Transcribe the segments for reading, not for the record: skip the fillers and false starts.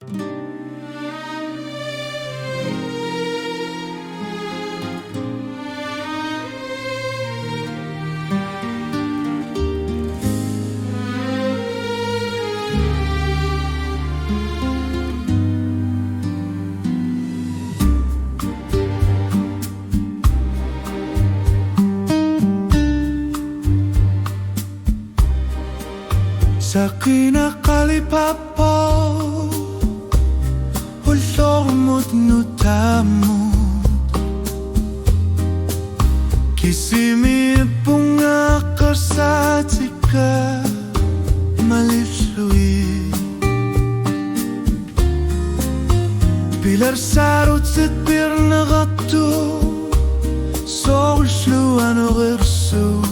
Sakina kalipapo ulomut nutamu Kisimi bunga kersatika maliflui Pilar sarut zitbir nagattu Sol sluan ursu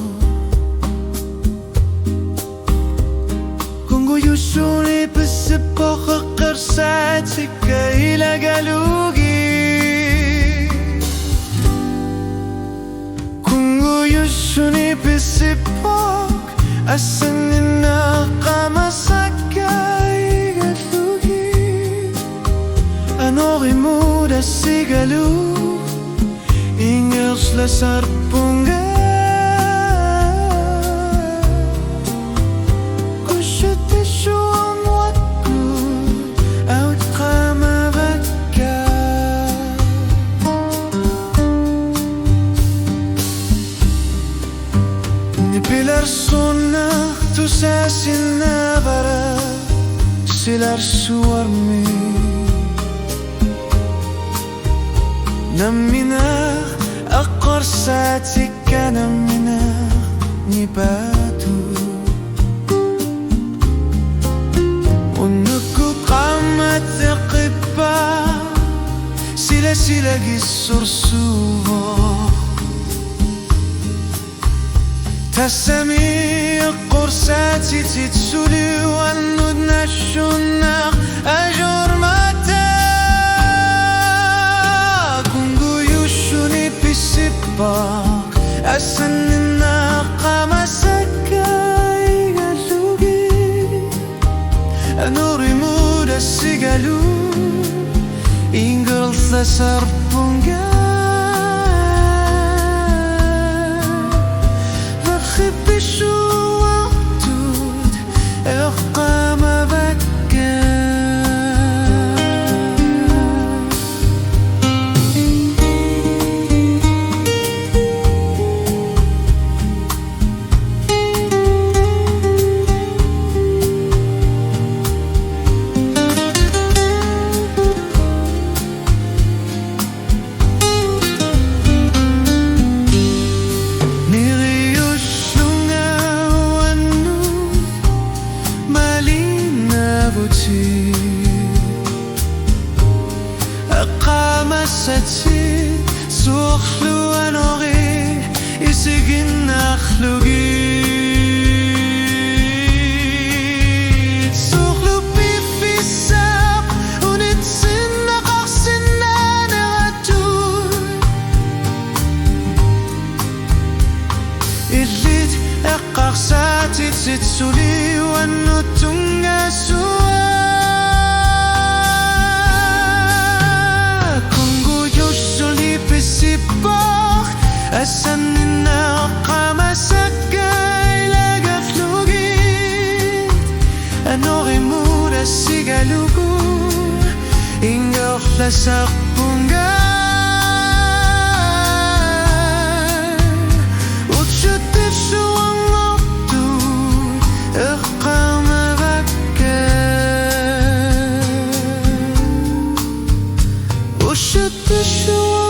يشوني بالسباق قرصاتك إلى قلوقي كونغو يشوني بالسباق أسن الناقة مسكا إلى قلوقي أنوري مودا سيقلو إنجرس لسربونغا Persona tu sasina vara silar suarmi namina akor satika namina nibatu unuku qamat qibba sila sila gisur suvo تسمي قرصاتي تتسولي والندن الشناق أجر متى كونغو يشوني بالسباق أسن الناقة مسكا يقلوقي نوري مود السيقلو إنقرل ثسربونغا أقامستي سوخلو أنوري يسجن أخلوقي سوخلو بيفي الساق ونتسن قرصنا نغتول الليت أقرصاتي تتسولي ونتنغ سوا أسن الناقة مسكا إلى قفلوقي أنوري مودا سيقلوقو إنقر لسقبونغا وتشد الشوان نطو إقام بكا وشد الشوان